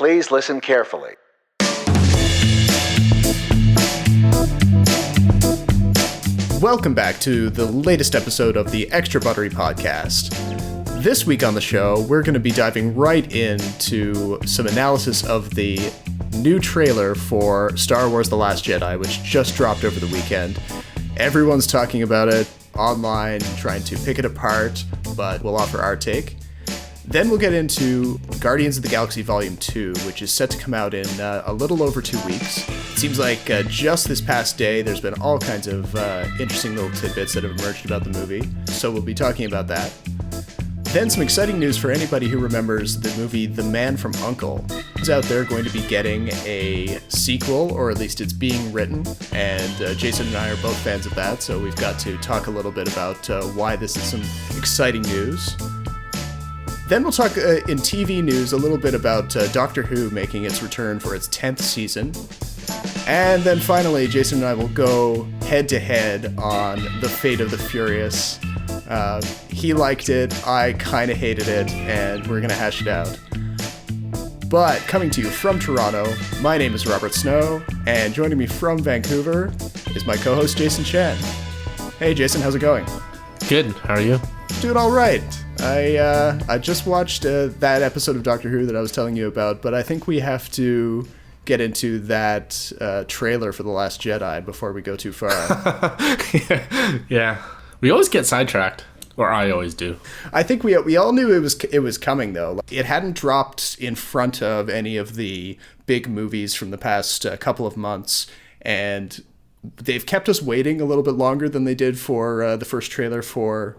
Please listen carefully. Welcome back to the latest episode of the Extra Buttery Podcast. This week on the show, we're going to be diving right into some analysis of the new trailer for Star Wars The Last Jedi, which just dropped over the weekend. Everyone's talking about it online, trying to pick it apart, but we'll offer our take. Then we'll get into Guardians of the Galaxy Volume 2, which is set to come out in a little over 2 weeks. It seems like just this past day, there's been all kinds of interesting little tidbits that have emerged about the movie, so we'll be talking about that. Then some exciting news for anybody who remembers the movie The Man from U.N.C.L.E. It's out there going to be getting a sequel, or at least it's being written, and Jason and I are both fans of that, so we've got to talk a little bit about why this is some exciting news. Then we'll talk in TV news a little bit about Doctor Who making its return for its 10th season. And then finally, Jason and I will go head-to-head on The Fate of the Furious. He liked it, I kind of hated it, and we're going to hash it out. But coming to you from Toronto, my name is Robert Snow, and joining me from Vancouver is my co-host Jason Chen. Hey Jason, how's it going? Good, how are you? Doing all right. I just watched that episode of Doctor Who that I was telling you about, but I think we have to get into that trailer for The Last Jedi before we go too far. Yeah. We always get sidetracked, or I always do. I think we all knew it was coming, though. It hadn't dropped in front of any of the big movies from the past couple of months, and they've kept us waiting a little bit longer than they did for the first trailer for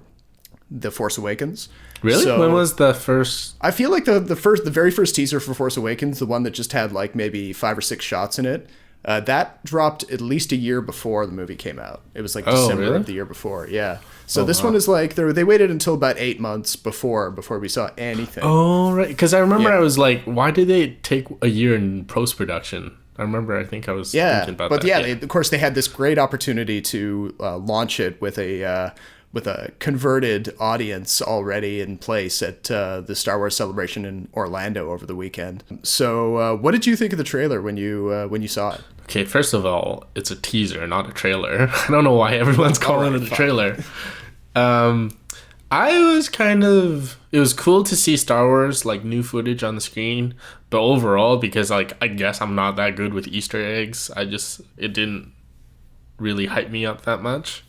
The Force Awakens. Really? So, when was the first? I feel like the very first teaser for Force Awakens, the one that just had like maybe 5 or 6 shots in it, that dropped at least a year before the movie came out. It was like December of the year before. Yeah. So this one is like they waited until about 8 months before we saw anything. Oh, right. Because I remember I was like, why did they take a year in post-production? I think I was thinking about that. But of course, they had this great opportunity to launch it with a converted audience already in place at the Star Wars Celebration in Orlando over the weekend. So what did you think of the trailer when you saw it? Okay, first of all, it's a teaser, not a trailer. I don't know why everyone's calling it a trailer. It was cool to see Star Wars, like, new footage on the screen, but overall, because, like, I guess I'm not that good with Easter eggs, it didn't really hype me up that much.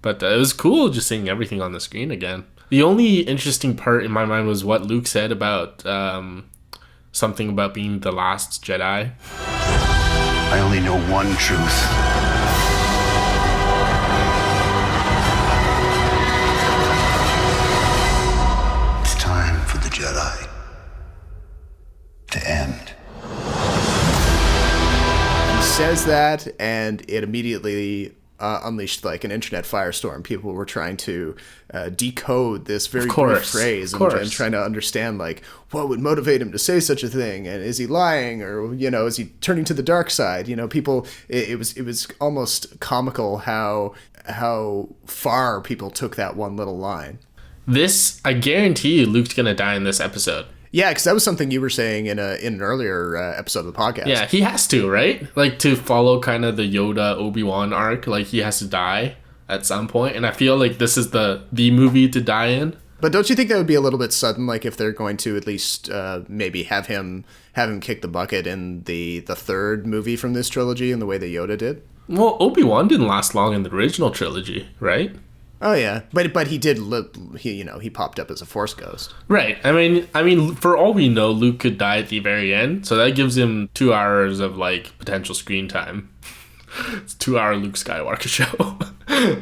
But it was cool just seeing everything on the screen again. The only interesting part in my mind was what Luke said about something about being the last Jedi. I only know one truth. It's time for the Jedi to end. He says that, and it immediately unleashed like an internet firestorm. People were trying to decode this very brief phrase and trying to understand like what would motivate him to say such a thing, and is he lying, or is he turning to the dark side? People. It was almost comical how far people took that one little line. I guarantee you, Luke's gonna die in this episode. Yeah, because that was something you were saying in an earlier episode of the podcast. Yeah, he has to, right? Like, to follow kind of the Yoda Obi-Wan arc, like, he has to die at some point. And I feel like this is the movie to die in. But don't you think that would be a little bit sudden, like, if they're going to at least maybe have him kick the bucket in the third movie from this trilogy in the way that Yoda did? Well, Obi-Wan didn't last long in the original trilogy, right? Oh yeah, but he did live. He popped up as a Force ghost. Right. I mean, for all we know, Luke could die at the very end, so that gives him 2 hours of like potential screen time. It's 2-hour Luke Skywalker show,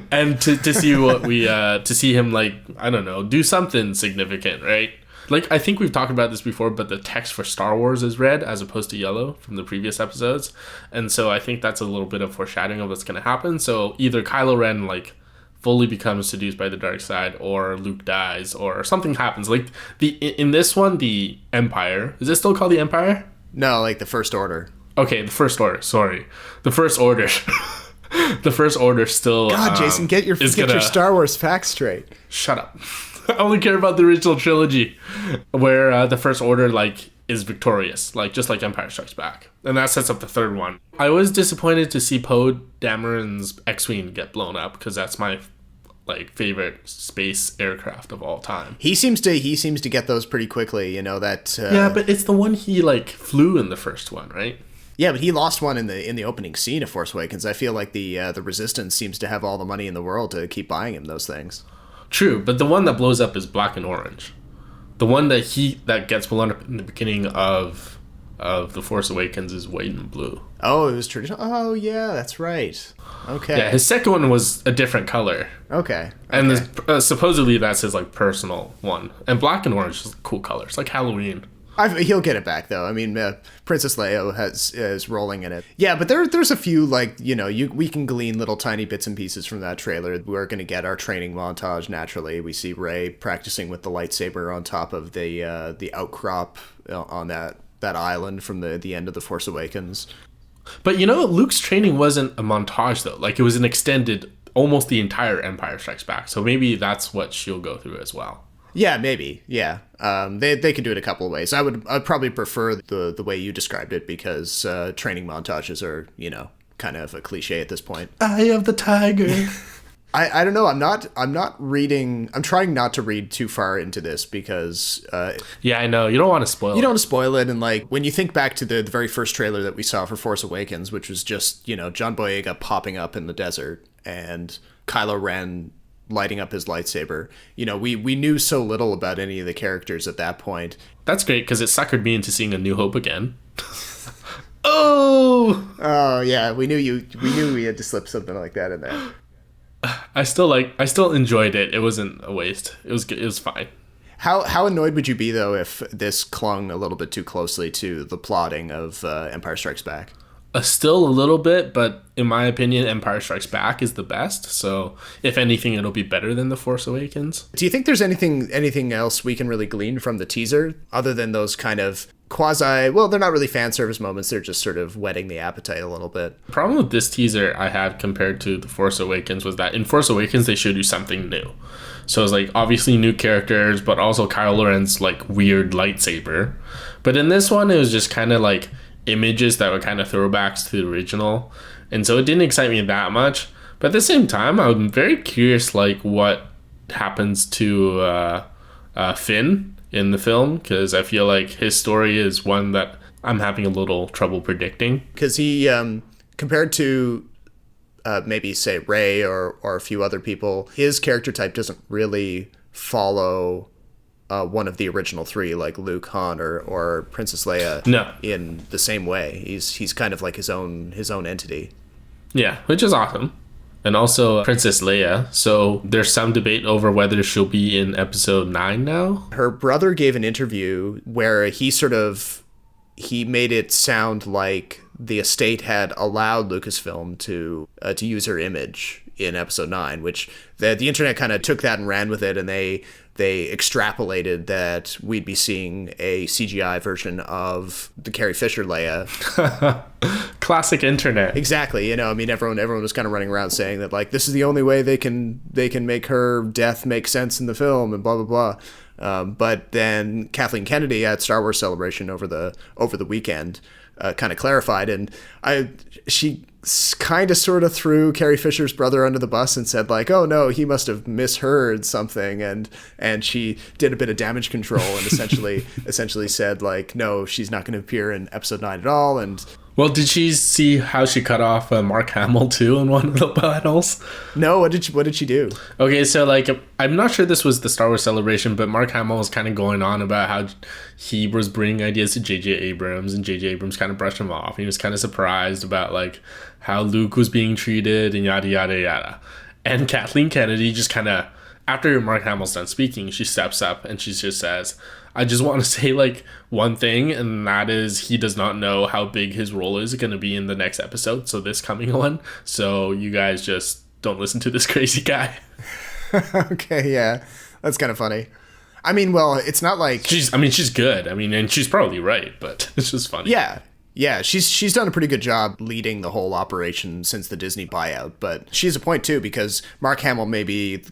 and to see what to see him, like, I don't know, do something significant, right? Like, I think we've talked about this before, but the text for Star Wars is red as opposed to yellow from the previous episodes, and so I think that's a little bit of foreshadowing of what's going to happen. So either Kylo Ren like fully becomes seduced by the dark side, or Luke dies, or something happens. Like in this one, the Empire, is it still called the Empire? No, like the First Order. Okay, the First Order. Sorry, the First Order. The First Order still. God, Jason, get your Star Wars facts straight. Shut up. I only care about the original trilogy, where the First Order like is victorious, like just like Empire Strikes Back. And that sets up the third one. I was disappointed to see Poe Dameron's X-Wing get blown up, because that's my like favorite space aircraft of all time. He seems to get those pretty quickly, you know, that Yeah, but it's the one he like flew in the first one, right? Yeah, but he lost one in the opening scene of Force Awakens. I feel like the Resistance seems to have all the money in the world to keep buying him those things. True, but the one that blows up is black and orange. The one that gets blown up in the beginning of The Force Awakens is white and blue. Oh, it was traditional. Oh, yeah, that's right. Okay. Yeah, his second one was a different color. Okay. And supposedly that's his like personal one. And black and orange is a cool color. It's like Halloween. He'll get it back though. I mean, Princess Leia is rolling in it. Yeah, but there's a few like, you know, we can glean little tiny bits and pieces from that trailer. We're going to get our training montage naturally. We see Rey practicing with the lightsaber on top of the outcrop on that island from the end of The Force Awakens. But you know, Luke's training wasn't a montage though. Like it was an extended, almost the entire Empire Strikes Back. So maybe that's what she'll go through as well. Yeah, maybe. Yeah. They could do it a couple of ways. I'd probably prefer the way you described it, because training montages are, you know, kind of a cliche at this point. Eye of the tiger. I don't know. I'm not reading. I'm trying not to read too far into this because. Yeah, I know. You don't want to spoil it. You don't want to spoil it. And like when you think back to the very first trailer that we saw for Force Awakens, which was just, you know, John Boyega popping up in the desert and Kylo Ren lighting up his lightsaber. You know, we knew so little about any of the characters at that point. That's great because it suckered me into seeing A New Hope again. Oh yeah, we knew we had to slip something like that in there. I still enjoyed it. It wasn't a waste. It was good. It was fine. How annoyed would you be though if this clung a little bit too closely to the plotting of Empire Strikes Back? Still a little bit, but in my opinion, Empire Strikes Back is the best. So, if anything, it'll be better than The Force Awakens. Do you think there's anything else we can really glean from the teaser other than those kind of well, they're not really fan service moments. They're just sort of whetting the appetite a little bit. The problem with this teaser I had compared to The Force Awakens was that in Force Awakens, they showed you something new. So it's like obviously new characters, but also Kylo Ren's like weird lightsaber. But in this one, it was just kind of like images that were kind of throwbacks to the original, and so it didn't excite me that much. But at the same time, I'm very curious like what happens to Finn in the film, because I feel like his story is one that I'm having a little trouble predicting, because he compared to maybe say Rey or a few other people, his character type doesn't really follow one of the original three, like Luke, Han, or Princess Leia. No. In the same way. He's kind of like his own entity. Yeah, which is awesome. And also Princess Leia. So there's some debate over whether she'll be in episode 9 now. Her brother gave an interview where he made it sound like the estate had allowed Lucasfilm to use her image in episode 9, which the internet kind of took that and ran with it, and they extrapolated that we'd be seeing a CGI version of the Carrie Fisher Leia. Classic internet. Exactly. You know, I mean, everyone was kind of running around saying that like this is the only way they can make her death make sense in the film and blah blah blah. But then Kathleen Kennedy at Star Wars Celebration over the weekend kind of clarified, and she kind of sort of threw Carrie Fisher's brother under the bus and said like, oh no, he must have misheard something, and she did a bit of damage control and essentially said like, no, she's not going to appear in episode 9 at all. And well, did she see how she cut off Mark Hamill too in one of the panels? No, what did she do? Okay, so like I'm not sure this was the Star Wars Celebration, but Mark Hamill was kind of going on about how he was bringing ideas to J.J. Abrams, and J.J. Abrams kind of brushed him off. He was kind of surprised about like how Luke was being treated and yada yada yada. And Kathleen Kennedy just kind of, after Mark Hamill's done speaking, she steps up and she just says, I just want to say like one thing, and that is he does not know how big his role is going to be in the next episode, so this coming one. So you guys just don't listen to this crazy guy. Okay, yeah. That's kind of funny. I mean, well, it's not like she's good. I mean, and she's probably right, but it's just funny. Yeah, she's done a pretty good job leading the whole operation since the Disney buyout, but she has a point too, because Mark Hamill may be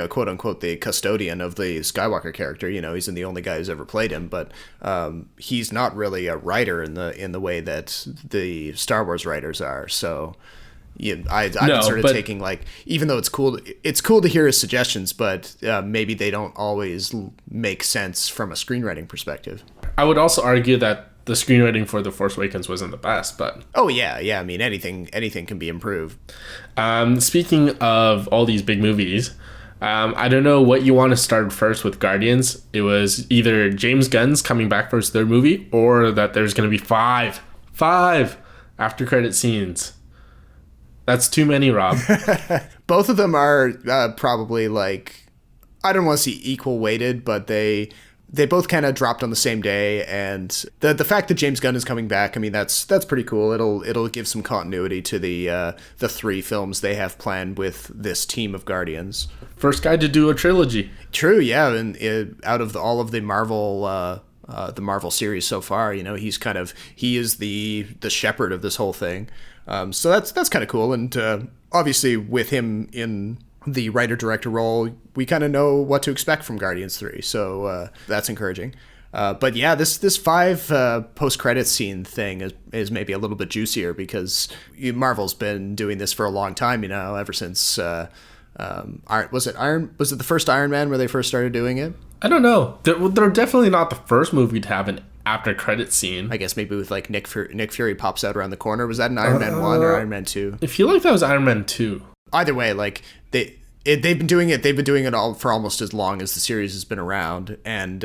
quote unquote, the custodian of the Skywalker character. He's the only guy who's ever played him, but he's not really a writer in the way that the Star Wars writers are. So I've been sort of taking, like, even though it's cool to hear his suggestions, but maybe they don't always make sense from a screenwriting perspective. I would also argue that the screenwriting for The Force Awakens wasn't the best, but... Oh, yeah. I mean, anything can be improved. Speaking of all these big movies, I don't know what you want to start first with Guardians. It was either James Gunn's coming back for his third movie, or that there's going to be five after-credit scenes. That's too many, Rob. Both of them are probably, like... I don't want to say equal weighted, but they both kind of dropped on the same day, and the fact that James Gunn is coming back, I mean, that's pretty cool. It'll give some continuity to the 3 films they have planned with this team of Guardians. First guy to do a trilogy. True, yeah, and out of all of the Marvel series so far, he is the shepherd of this whole thing. So that's kind of cool, and obviously with him in the writer-director role, we kind of know what to expect from Guardians 3, so that's encouraging. But yeah, this 5 post-credits scene thing is maybe a little bit juicier, because Marvel's been doing this for a long time, ever since was it the first Iron Man where they first started doing it? I don't know. They're definitely not the first movie to have an after-credit scene. I guess maybe with, like, Nick Fury pops out around the corner. Was that in Iron Man 1 or Iron Man 2? I feel like that was Iron Man 2. Either way, like, they've been doing it all for almost as long as the series has been around, and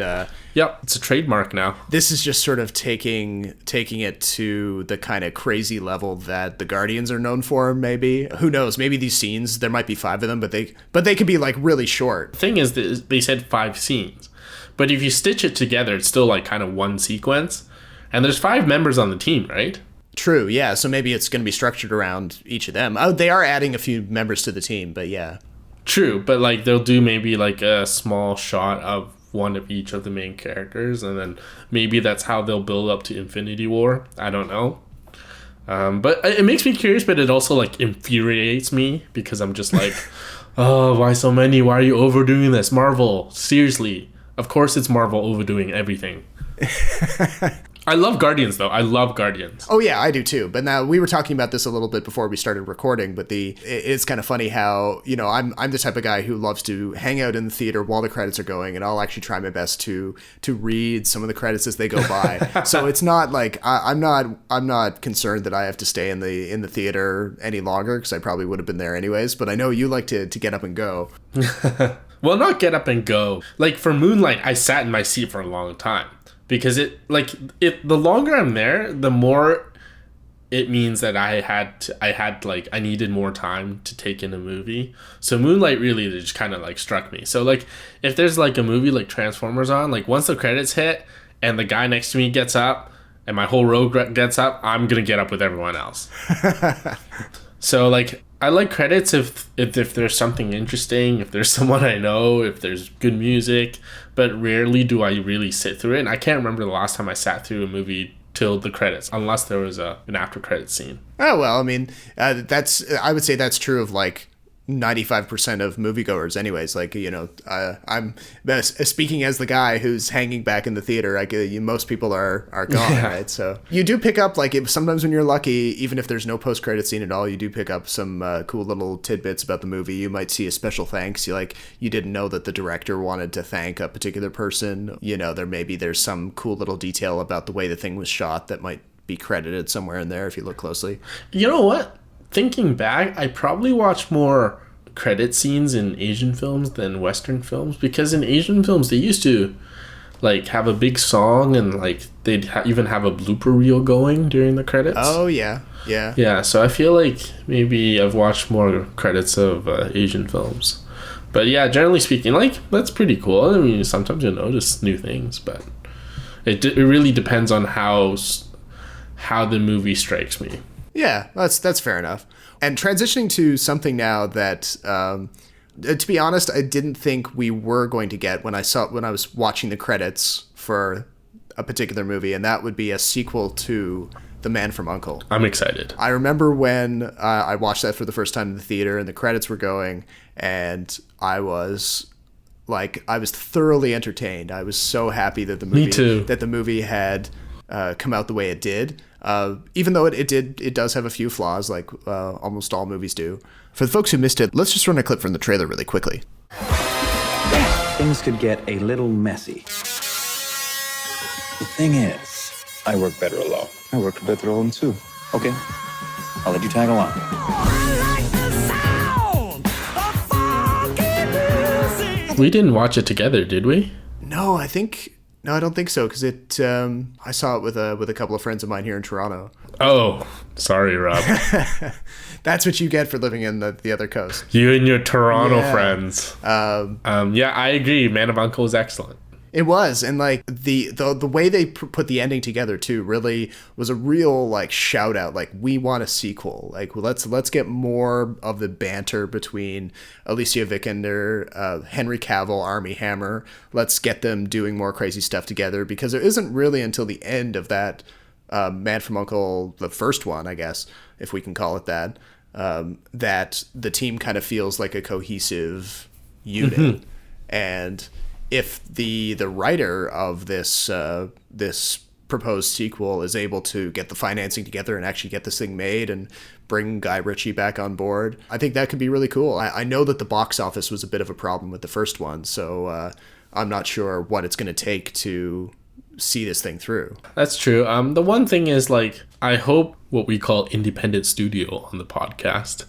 yep, it's a trademark now. This is just sort of taking it to the kind of crazy level that the Guardians are known for. Maybe, who knows? Maybe these scenes, there might be 5 of them, but they could be, like, really short. The thing is that they said 5 scenes, but if you stitch it together, it's still, like, kind of one sequence, and there's 5 members on the team, right? True, yeah. So maybe it's going to be structured around each of them. Oh, they are adding a few members to the team, but yeah. True, but, like, they'll do maybe, like, a small shot of one of each of the main characters, and then maybe that's how they'll build up to Infinity War. I don't know. But it makes me curious, but it also, like, infuriates me, because I'm just like, oh, why so many? Why are you overdoing this? Marvel, seriously. Of course it's Marvel overdoing everything. I love Guardians, though. I love Guardians. Oh, yeah, I do, too. But now, we were talking about this a little bit before we started recording, but it's kind of funny how, I'm the type of guy who loves to hang out in the theater while the credits are going, and I'll actually try my best to read some of the credits as they go by. So it's not like, I'm not concerned that I have to stay in the theater any longer, because I probably would have been there anyways, but I know you like to get up and go. Well, not get up and go. Like, for Moonlight, I sat in my seat for a long time. Because the longer I'm there, the more it means that I needed more time to take in a movie. So Moonlight really just kind of, like, struck me. So, like, if there's, like, a movie like Transformers on, like, once the credits hit and the guy next to me gets up and my whole row gets up, I'm gonna get up with everyone else. So, like, I like credits if there's something interesting, if there's someone I know, if there's good music, but rarely do I really sit through it. And I can't remember the last time I sat through a movie till the credits, unless there was an after credit scene. Oh, well, I mean, I would say that's true of, like, 95% of moviegoers anyways. Like, I'm speaking as the guy who's hanging back in the theater. Most people are gone, yeah. Right? So you do pick up, like, sometimes when you're lucky, even if there's no post-credit scene at all, you do pick up some cool little tidbits about the movie. You might see a special thanks. You didn't know that the director wanted to thank a particular person. There's some cool little detail about the way the thing was shot that might be credited somewhere in there if you look closely. You know what? Thinking back, I probably watch more credit scenes in Asian films than Western films, because in Asian films they used to, like, have a big song, and, like, they'd even have a blooper reel going during the credits. Oh, yeah. Yeah, so I feel like maybe I've watched more credits of Asian films. But yeah, generally speaking, like, that's pretty cool. I mean, sometimes you'll notice new things, but it really depends on how the movie strikes me. Yeah, that's fair enough. And transitioning to something now that, to be honest, I didn't think we were going to get when I was watching the credits for a particular movie, and that would be a sequel to The Man from U.N.C.L.E. I'm excited. I remember when I watched that for the first time in the theater and the credits were going, and I was thoroughly entertained. I was so happy that the movie had come out the way it did. Even though it does have a few flaws, like almost all movies do. For the folks who missed it, let's just run a clip from the trailer really quickly. Things could get a little messy. The thing is, I work better alone. I work better alone too. Okay, I'll let you tag along. We didn't watch it together, did we? No, I don't think so, because I saw it with a couple of friends of mine here in Toronto. Oh, sorry, Rob. That's what you get for living in the other coast. You and your Toronto friends. Yeah, I agree. Man of U.N.C.L.E. is excellent. It was, and like the way they put the ending together too really was a real like shout out. Like, we want a sequel. Like, let's get more of the banter between Alicia Vikander, Henry Cavill, Armie Hammer. Let's get them doing more crazy stuff together, because it isn't really until the end of that Man from U.N.C.L.E., the first one, I guess, if we can call it that, that the team kind of feels like a cohesive unit. Mm-hmm. And if the writer of this proposed sequel is able to get the financing together and actually get this thing made and bring Guy Ritchie back on board, I think that could be really cool. I know that the box office was a bit of a problem with the first one, so I'm not sure what it's going to take to see this thing through. That's true. The one thing is, like, I hope what we call independent studio on the podcast,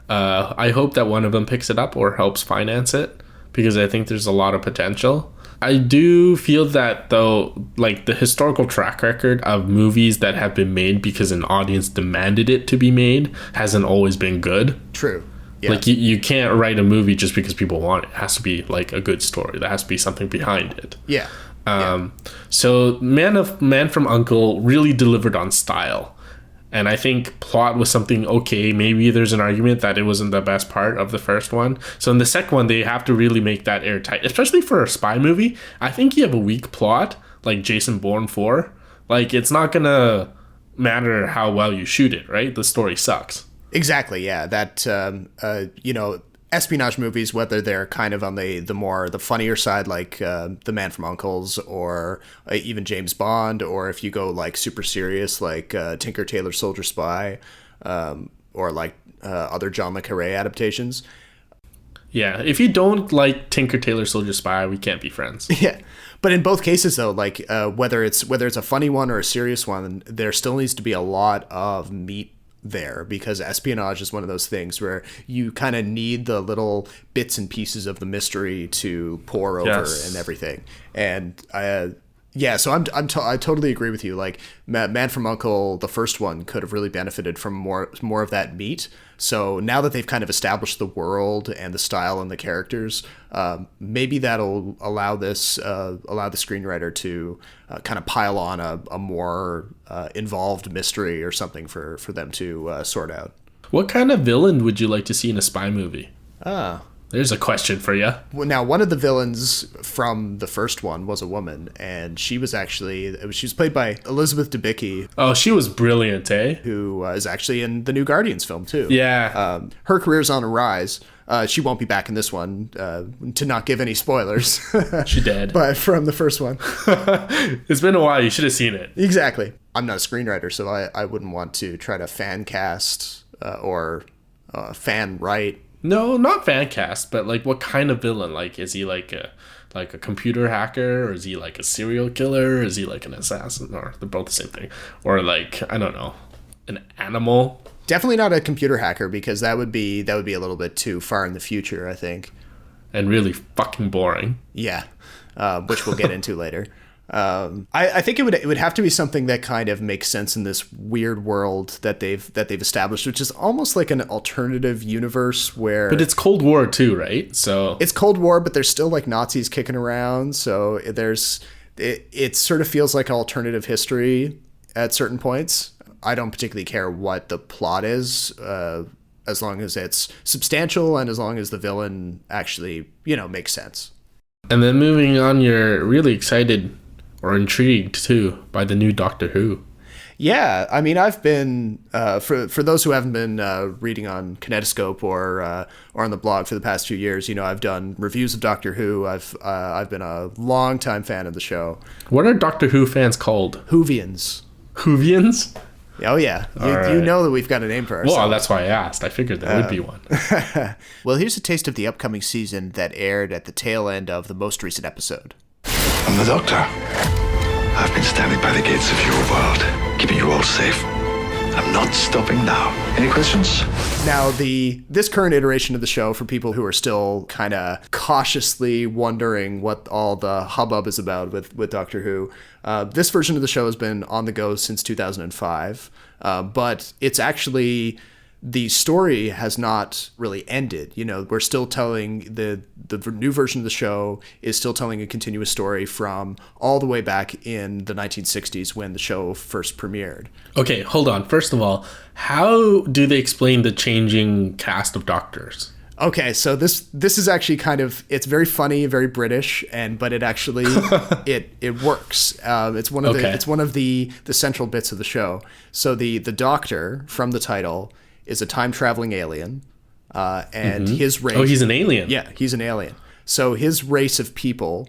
I hope that one of them picks it up or helps finance it, because I think there's a lot of potential. I do feel that, though, like, the historical track record of movies that have been made because an audience demanded it to be made hasn't always been good. True. Yeah. Like, you can't write a movie just because people want it. It has to be, like, a good story. There has to be something behind it. Yeah. So Man from U.N.C.L.E. really delivered on style. And I think plot was something okay. Maybe there's an argument that it wasn't the best part of the first one. So in the second one, they have to really make that airtight, especially for a spy movie. I think you have a weak plot, like Jason Bourne 4. Like, it's not going to matter how well you shoot it, right? The story sucks. Exactly, yeah. That, espionage movies, whether they're kind of on the funnier side, like The Man from U.N.C.L.E.'s, or even James Bond, or if you go like super serious, like Tinker Tailor Soldier Spy, or like other John le Carré adaptations. Yeah, if you don't like Tinker Tailor Soldier Spy, we can't be friends. Yeah, but in both cases though, like whether it's a funny one or a serious one, there still needs to be a lot of meat there, because espionage is one of those things where you kind of need the little bits and pieces of the mystery to pour over. Yes. And everything. And so I totally agree with you. Like, Man from U.N.C.L.E., the first one, could have really benefited from more of that meat. So now that they've kind of established the world and the style and the characters, maybe that'll allow the screenwriter to kind of pile on a more involved mystery or something for them to sort out. What kind of villain would you like to see in a spy movie? There's a question for you. Well, now, one of the villains from the first one was a woman, and she was played by Elizabeth Debicki. Oh, she was brilliant, eh? Who is actually in the new Guardians film, too. Yeah. Her career's on a rise. She won't be back in this one, to not give any spoilers. She did. But from the first one. It's been a while. You should have seen it. Exactly. I'm not a screenwriter, so I wouldn't want to try to fan cast or fan write. No, not fan cast, but like, what kind of villain? Like, is he like a computer hacker, or is he like a serial killer, or is he like an assassin, or they're both the same thing, or like, I don't know, an animal? Definitely not a computer hacker, because that would be a little bit too far in the future, I think. And really fucking boring. Yeah, which we'll get into later. I think it would have to be something that kind of makes sense in this weird world that they've established, which is almost like an alternative universe where. But it's Cold War too, right? So it's Cold War, but there's still like Nazis kicking around. So it sort of feels like alternative history at certain points. I don't particularly care what the plot is, as long as it's substantial and as long as the villain actually, makes sense. And then moving on, you're really excited or intrigued too by the new Doctor Who. Yeah, I mean, I've been for those who haven't been reading on Kinetoscope or on the blog for the past few years, I've done reviews of Doctor Who. I've been a long-time fan of the show. What are Doctor Who fans called? Whovians. Whovians? Oh yeah, right. you know that we've got a name for ourselves. Well, that's why I asked. I figured there would be one. Well, here's a taste of the upcoming season that aired at the tail end of the most recent episode. I'm the Doctor. I've been standing by the gates of your world, keeping you all safe. I'm not stopping now. Any questions? Now, this current iteration of the show, for people who are still kind of cautiously wondering what all the hubbub is about with Doctor Who, this version of the show has been on the go since 2005, but it's actually... the story has not really ended. We're still telling the new version of the show is still telling a continuous story from all the way back in the 1960s when the show first premiered. Okay, hold on. First of all, how do they explain the changing cast of doctors? Okay, so this is actually it's very funny, very British, but it actually it works. It's one of the central bits of the show. So the Doctor from the title is a time-traveling alien, and his race... Oh, he's an alien. Yeah, he's an alien. So his race of people,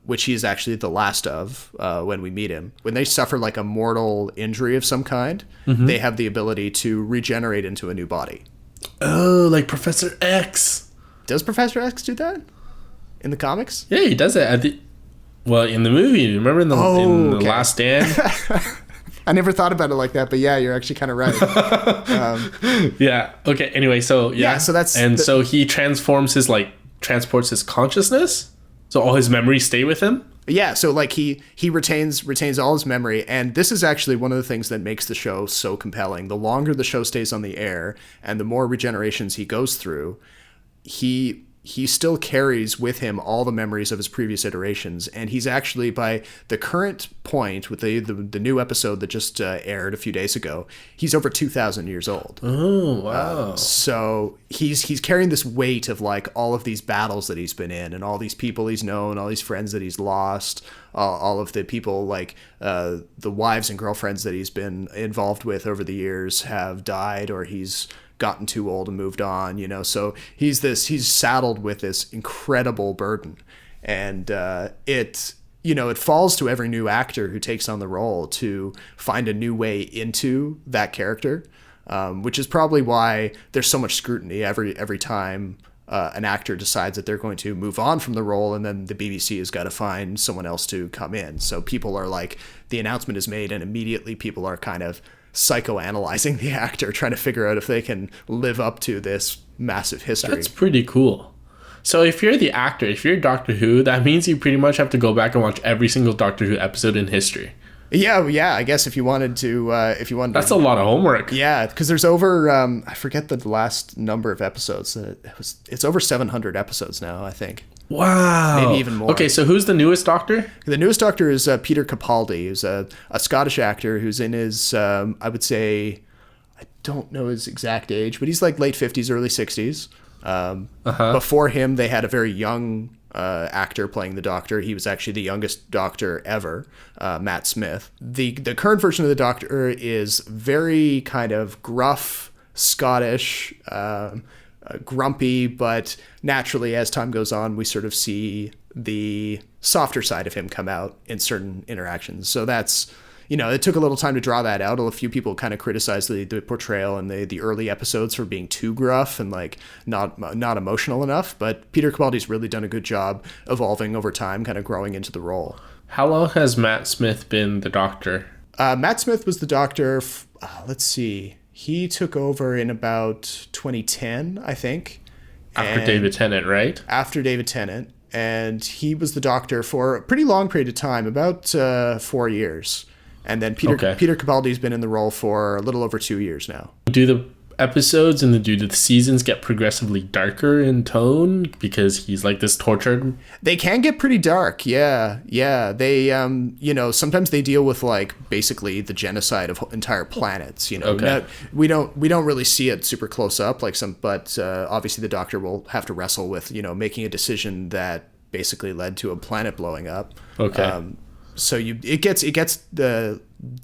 which he is actually the last of when we meet him, when they suffer like a mortal injury of some kind, they have the ability to regenerate into a new body. Oh, like Professor X. Does Professor X do that in the comics? Yeah, he does it in the movie. Remember in the Last Stand? I never thought about it like that, but yeah, you're actually kind of right. Yeah. Okay. Anyway, so so he transports his consciousness, so all his memories stay with him. Yeah. So like he retains all his memory, and this is actually one of the things that makes the show so compelling. The longer the show stays on the air, and the more regenerations he goes through, he still carries with him all the memories of his previous iterations. And he's actually, by the current point with the new episode that just aired a few days ago, he's over 2,000 years old. Oh, wow. So he's carrying this weight of like all of these battles that he's been in, and all these people he's known, all these friends that he's lost, all of the people like the wives and girlfriends that he's been involved with over the years have died, or he's gotten too old and moved on, so he's saddled with this incredible burden, and it falls to every new actor who takes on the role to find a new way into that character, which is probably why there's so much scrutiny every time an actor decides that they're going to move on from the role, and then the BBC has got to find someone else to come in. So people are like, the announcement is made and immediately people are kind of psychoanalyzing the actor, trying to figure out if they can live up to this massive history. That's pretty cool. So if you're the actor, if you're Doctor Who, that means you pretty much have to go back and watch every single Doctor Who episode in history. Yeah. I guess if you wanted to, that's a lot of homework. Yeah, because there's over, I forget the last number of episodes. It's over 700 episodes now, I think. Wow. Maybe even more. Okay, so who's the newest Doctor? The newest Doctor is Peter Capaldi, who's a Scottish actor who's in his, I would say, I don't know his exact age, but he's like late 50s, early 60s. Before him, they had a very young actor playing the Doctor. He was actually the youngest Doctor ever, Matt Smith. The current version of the Doctor is very kind of gruff, Scottish, grumpy, but naturally as time goes on we sort of see the softer side of him come out in certain interactions. So that's, it took a little time to draw that out. A few people kind of criticized the portrayal in the early episodes for being too gruff and like not emotional enough, but Peter Capaldi's really done a good job evolving over time, kind of growing into the role. How long has Matt Smith been the Doctor? Matt Smith was the Doctor, let's see, he took over in about 2010, I think. After David Tennant, right? After David Tennant. And he was the Doctor for a pretty long period of time, about 4 years. And then Peter Capaldi's been in the role for a little over 2 years now. Do the episodes and do the seasons get progressively darker in tone because he's like this tortured? They can get pretty dark, yeah. They, sometimes they deal with like basically the genocide of entire planets. Okay. We don't really see it super close up but obviously the Doctor will have to wrestle with making a decision that basically led to a planet blowing up. Okay. So it gets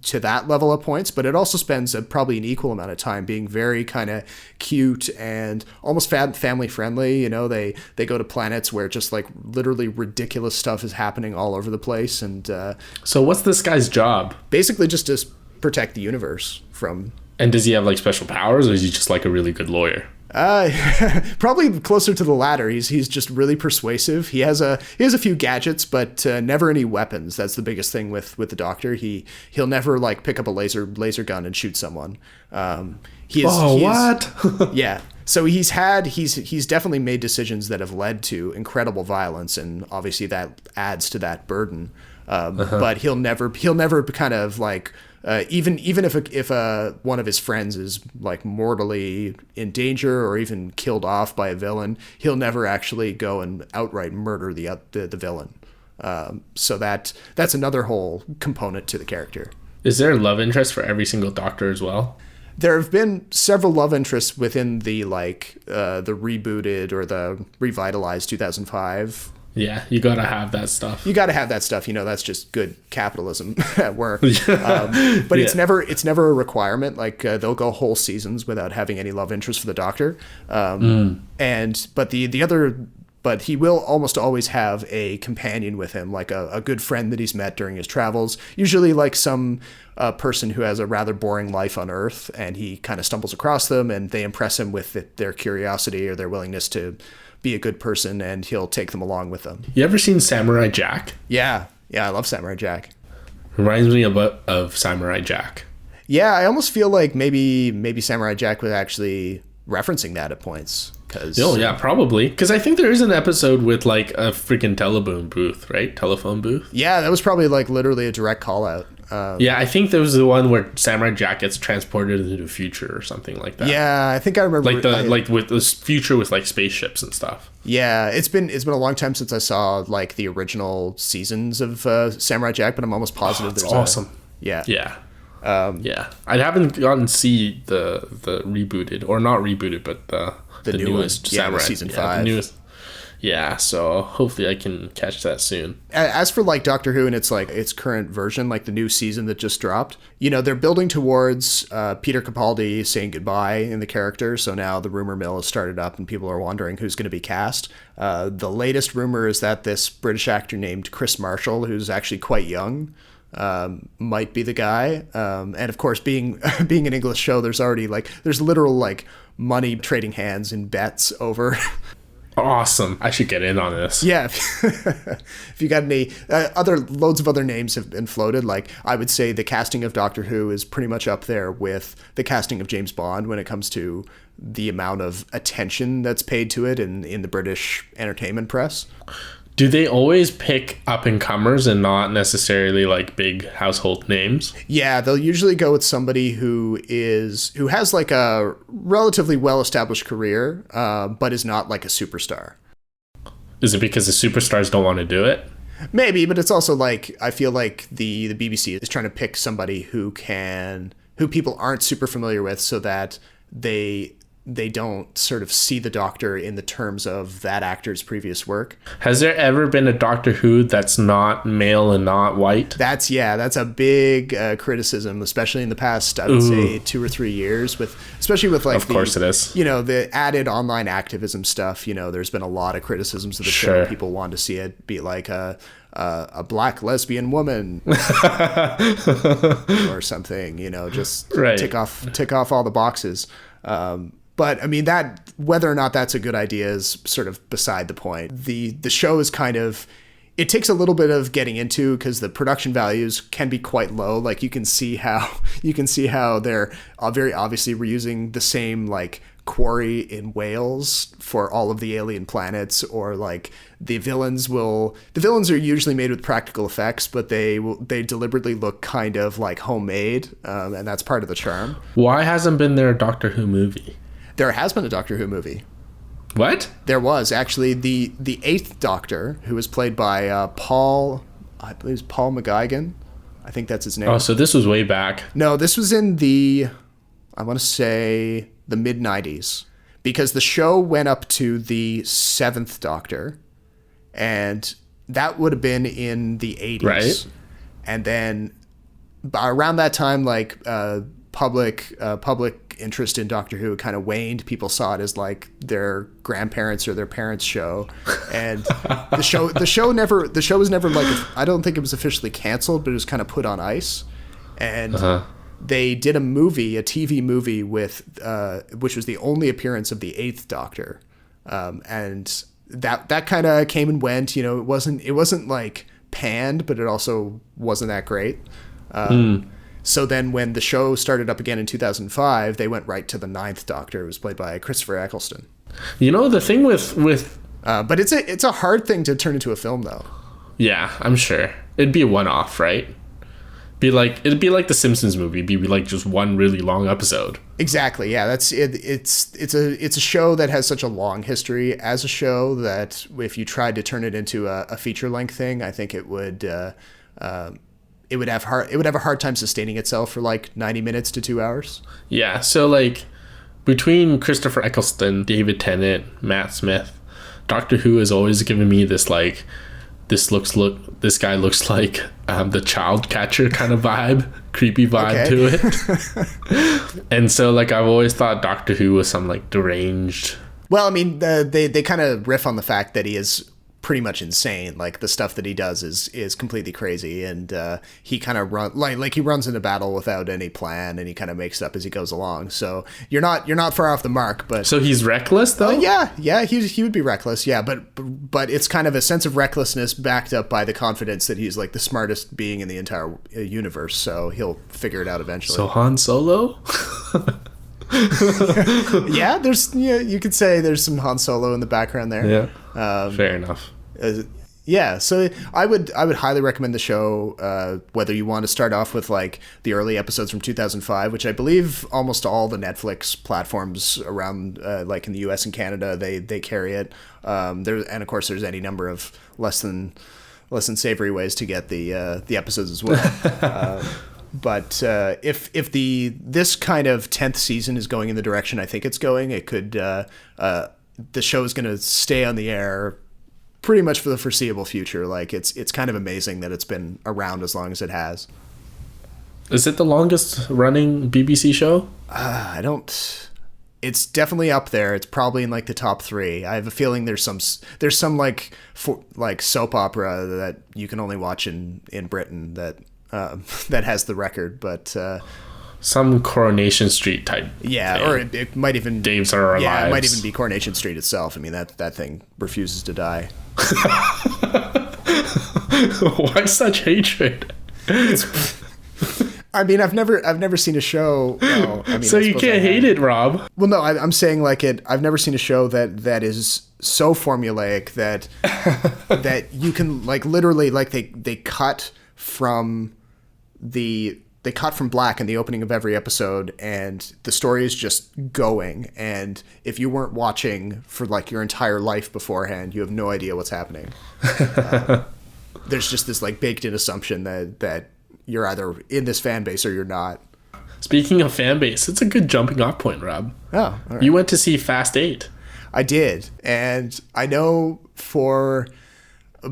to that level of points, but it also spends probably an equal amount of time being very kind of cute and almost family friendly. You know, they go to planets where just like literally ridiculous stuff is happening all over the place, and So what's this guy's job? basically just to protect the universe from. And does he have like special powers, or is he just like a really good lawyer? Probably closer to the latter. He's just really persuasive. He has a few gadgets, but never any weapons. That's the biggest thing with the Doctor. He'll never like pick up a laser gun and shoot someone. What? Yeah. So he's definitely made decisions that have led to incredible violence, and obviously that adds to that burden. But he'll never kind of like. Even if one of his friends is like mortally in danger or even killed off by a villain, he'll never actually go and outright murder the villain. So that's another whole component to the character. Is there a love interest for every single Doctor as well? There have been several love interests within the the rebooted or the revitalized 2005. Yeah, you gotta have that stuff. You got to have that stuff. You know, that's just good capitalism at work. But it's never a requirement. Like they'll go whole seasons without having any love interest for the Doctor. But he will almost always have a companion with him, like a good friend that he's met during his travels. Usually like some person who has a rather boring life on Earth, and he kind of stumbles across them, and they impress him with their curiosity or their willingness to be a good person, and he'll take them along with them. You ever seen Samurai Jack? Yeah, I love Samurai Jack. Reminds me of Samurai Jack. Yeah, I almost feel like maybe Samurai Jack was actually referencing that at points. Oh yeah, probably. Because I think there is an episode with like a freaking telephone booth, right? Telephone booth. Yeah, that was probably like literally a direct call out. Yeah, I think there was the one where Samurai Jack gets transported into the future or something like that. Yeah, I think I remember. Like with this future with like spaceships and stuff. Yeah, it's been a long time since I saw like the original seasons of Samurai Jack, but I'm almost positive That's there's awesome. Yeah. Yeah. I haven't gotten to see the rebooted, or not rebooted, but the newest Samurai. Season 5. The newest. Yeah, so hopefully I can catch that soon. As for like Doctor Who and its current version, like the new season that just dropped, you know, they're building towards Peter Capaldi saying goodbye in the character. So now the rumor mill has started up and people are wondering who's going to be cast. The latest rumor is that this British actor named Chris Marshall, who's actually quite young, might be the guy. And of course, being an English show, there's literal like money trading hands in bets over. Awesome. I should get in on this. Yeah. If you got any loads of other names have been floated. Like I would say the casting of Doctor Who is pretty much up there with the casting of James Bond when it comes to the amount of attention that's paid to it in the British entertainment press. Do they always pick up and comers and not necessarily like big household names? Yeah, they'll usually go with somebody who has like a relatively well-established career, but is not like a superstar. Is it because the superstars don't want to do it? Maybe, but it's also like I feel like the BBC is trying to pick somebody who people aren't super familiar with, so that they don't sort of see the Doctor in the terms of that actor's previous work. Has there ever been a Doctor Who that's not male and not white? That's a big criticism, especially in the past, I would say 2 or 3 years, especially with like of course it is. You know, the added online activism stuff. You know, there's been a lot of criticisms of the show. People want to see it be like a black lesbian woman or something, you know, just tick off all the boxes. But I mean, that whether or not that's a good idea is sort of beside the point. The show is it takes a little bit of getting into because the production values can be quite low. Like you can see how they're very obviously reusing the same like quarry in Wales for all of the alien planets, or like the villains are usually made with practical effects, but they deliberately look kind of like homemade, and that's part of the charm. Why hasn't been there a Doctor Who movie? There has been a Doctor Who movie. What? There was actually the 8th Doctor, who was played by Paul McGuigan. I think that's his name. Oh, so this was way back. No, this was in I want to say the mid-90s, because the show went up to the 7th Doctor, and that would have been in the 80s. Right. And then around that time, like public interest in Doctor Who kind of waned. People saw it as like their grandparents or their parents' show, and the show was never like, I don't think it was officially canceled, but it was kind of put on ice. And they did a TV movie with which was the only appearance of the 8th Doctor, and that kind of came and went. You know, it wasn't like panned, but it also wasn't that great. So then when the show started up again in 2005, they went right to the 9th Doctor. It was played by Christopher Eccleston. You know, the thing with but it's a hard thing to turn into a film, though. Yeah, I'm sure it'd be a one-off, right? It'd be like the Simpsons movie. It'd be like just one really long episode. Exactly. Yeah, that's it. It's a show that has such a long history as a show that if you tried to turn it into a feature-length thing, I think it would have a hard time sustaining itself for like 90 minutes to 2 hours. Yeah, so like between Christopher Eccleston, David Tennant, Matt Smith, Doctor Who has always given me this like this guy looks like the child catcher kind of vibe, creepy vibe to it. And so like I've always thought Doctor Who was some like deranged. Well, I mean, they kind of riff on the fact that he is pretty much insane. Like the stuff that he does is completely crazy, and he kind of he runs into battle without any plan, and he kind of makes it up as he goes along. So you're not far off the mark. But so he's reckless though. Yeah, he would be reckless. Yeah, but it's kind of a sense of recklessness backed up by the confidence that he's like the smartest being in the entire universe. So he'll figure it out eventually. So Han Solo. Yeah, you could say there's some Han Solo in the background there. Yeah, fair enough. Yeah, so I would highly recommend the show, whether you want to start off with like the early episodes from 2005, which I believe almost all the Netflix platforms around, like in the US and Canada, they carry it. And of course there's any number of less than savory ways to get the episodes as well. But if this kind of 10th season is going in the direction I think it's going, it could the show is going to stay on the air pretty much for the foreseeable future. Like it's kind of amazing that it's been around as long as it has. Is it the longest running BBC show? It's definitely up there. It's probably in like the top 3. I have a feeling there's some like soap opera that you can only watch in Britain that has the record, but some Coronation Street type. Yeah, thing. Or it might even Daves Are Our Yeah, Lives. It might even be Coronation Street itself. I mean that thing refuses to die. Why such hatred? I mean, I've never seen a show. Well, I mean, so you can't hate it, Rob. Well, no, I'm saying like it. I've never seen a show that is so formulaic that that you can like literally like they cut from black in the opening of every episode, and the story is just going. And if you weren't watching for like your entire life beforehand, you have no idea what's happening. There's just this like baked in assumption that you're either in this fan base or you're not. Speaking of fan base, it's a good jumping off point, Rob. Oh, all right. You went to see Fast 8. I did, and I know for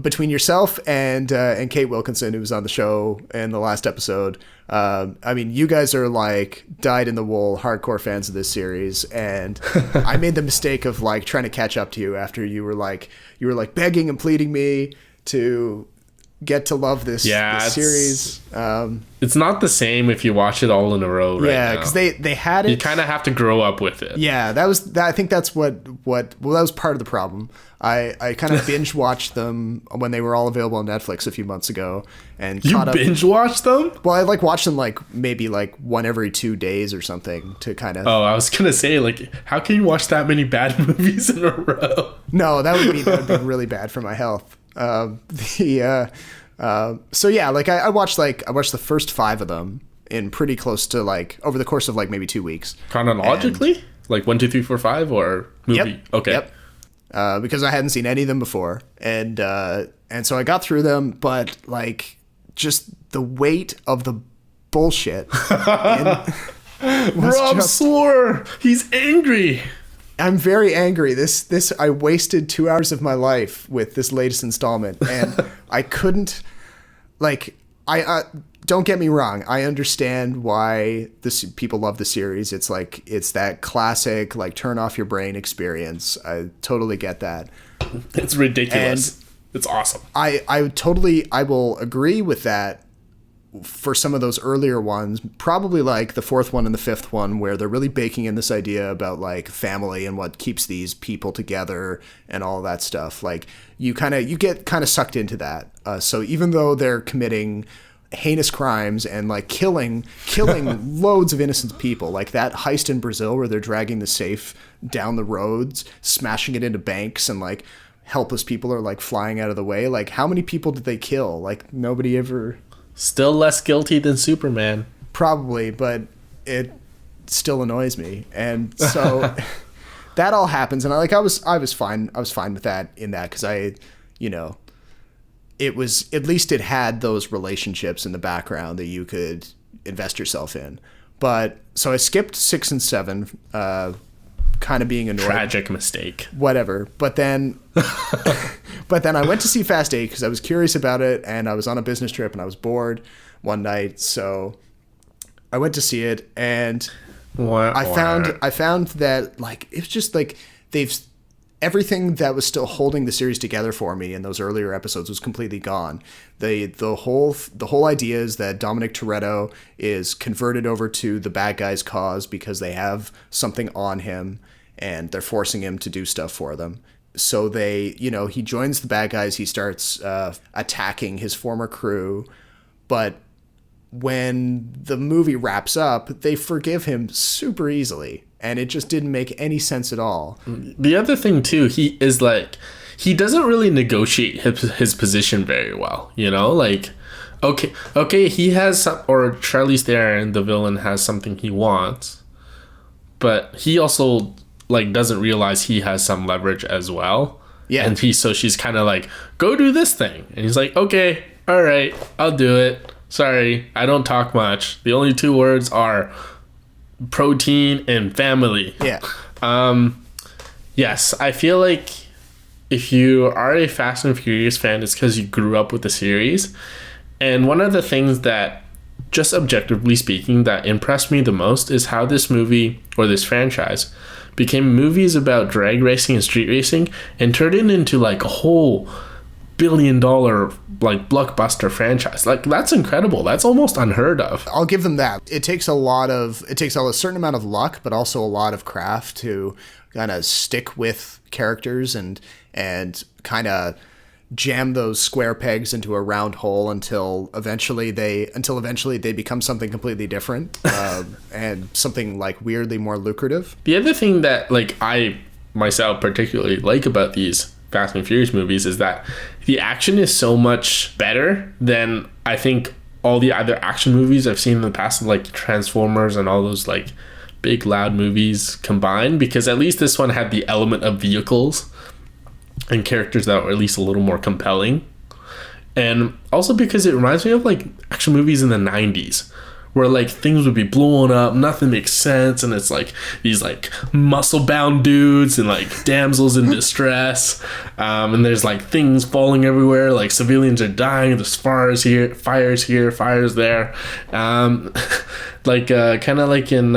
between yourself and Kate Wilkinson, who was on the show in the last episode, I mean, you guys are like dyed-in-the-wool hardcore fans of this series, and I made the mistake of like trying to catch up to you after you were like begging and pleading me to get to love this series. It's not the same if you watch it all in a row right now. Yeah, because they had it. You kind of have to grow up with it. Yeah, I think that's what that was part of the problem. I kind of binge watched them when they were all available on Netflix a few months ago, and you binge watched them. Well, I like watched them like maybe like one every 2 days or something to kind of. Oh, I was gonna say like, how can you watch that many bad movies in a row? No, that would be really bad for my health. So yeah, like I watched the first 5 of them in pretty close to like over the course of like maybe 2 weeks. Chronologically, like 1, 2, 3, 4, 5, or movie. Yep, okay. Yep. Because I hadn't seen any of them before, and so I got through them, but like just the weight of the bullshit. Rob swore. He's angry. I'm very angry. This I wasted 2 hours of my life with this latest installment, and I couldn't like I don't get me wrong. I understand why people love the series. It's like, it's that classic, like, turn off your brain experience. I totally get that. It's ridiculous. It's awesome. I will agree with that for some of those earlier ones, probably like the fourth one and the fifth one, where they're really baking in this idea about like family and what keeps these people together and all that stuff. Like you get kind of sucked into that. So even though they're committing heinous crimes and like killing loads of innocent people, like that heist in Brazil where they're dragging the safe down the roads, smashing it into banks, and like helpless people are like flying out of the way. Like how many people did they kill? Like nobody ever. Still less guilty than Superman. Probably, but it still annoys me. And so that all happens, and I was fine with that because it was, at least it had those relationships in the background that you could invest yourself in. But so I skipped 6 and 7, kind of being annoyed. Tragic mistake. Whatever. But then I went to see Fast 8 because I was curious about it, and I was on a business trip and I was bored one night, so I went to see it, and I found that like it's just like everything that was still holding the series together for me in those earlier episodes was completely gone. The whole idea is that Dominic Toretto is converted over to the bad guys' cause because they have something on him and they're forcing him to do stuff for them. So he joins the bad guys. He starts attacking his former crew, but when the movie wraps up, they forgive him super easily, and it just didn't make any sense at all. The other thing too, he doesn't really negotiate his position very well. Like, okay, he has some, or Charlize Theron, the villain, has something he wants, but he also like doesn't realize he has some leverage as well. Yeah, and she's kind of like, go do this thing, and he's like, okay, all right, I'll do it. Sorry, I don't talk much. The only 2 words are protein and family. Yeah. Yes, I feel like if you are a Fast and Furious fan, it's because you grew up with the series. And one of the things that, just objectively speaking, that impressed me the most is how this movie, or this franchise, became movies about drag racing and street racing and turned it into like a whole billion-dollar like blockbuster franchise. Like that's incredible. That's almost unheard of. I'll give them that. It takes a certain amount of luck, but also a lot of craft to kind of stick with characters and kind of jam those square pegs into a round hole until eventually they become something completely different and something like weirdly more lucrative. The other thing that like I myself particularly like about these Fast and Furious movies is that the action is so much better than I think all the other action movies I've seen in the past, like Transformers and all those like big loud movies combined, because at least this one had the element of vehicles and characters that were at least a little more compelling. And also because it reminds me of like action movies in the 90s where like things would be blowing up, nothing makes sense, and it's like these like muscle bound dudes and like damsels in distress, and there's like things falling everywhere, like civilians are dying, there's fires here, fires there, like kind of like in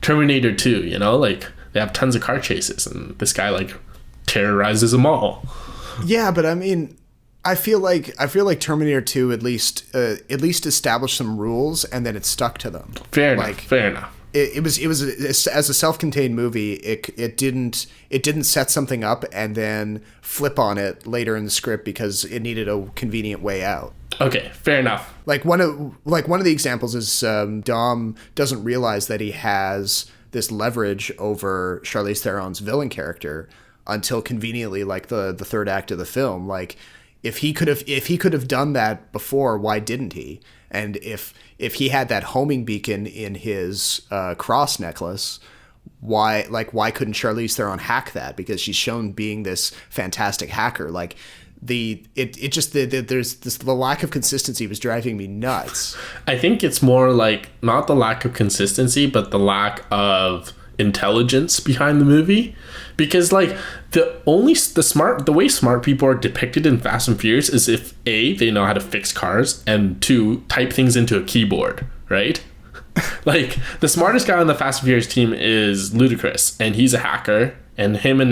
Terminator 2, like they have tons of car chases and this guy like terrorizes them all. Yeah, but I mean, I feel like Terminator 2 at least established some rules and then it stuck to them. Fair enough. It was as a self-contained movie. It didn't set something up and then flip on it later in the script because it needed a convenient way out. Okay, fair enough. Like one of the examples is Dom doesn't realize that he has this leverage over Charlize Theron's villain character until conveniently like the third act of the film. Like if he could have done that before, why didn't he? And if he had that homing beacon in his cross necklace, why couldn't Charlize Theron hack that? Because she's shown being this fantastic hacker. Like there's the lack of consistency was driving me nuts. I think it's more like not the lack of consistency, but the lack of intelligence behind the movie, because like the way smart people are depicted in Fast and Furious is if A, they know how to fix cars, and 2, type things into a keyboard, right? Like the smartest guy on the Fast and Furious team is Ludacris, and he's a hacker, and him and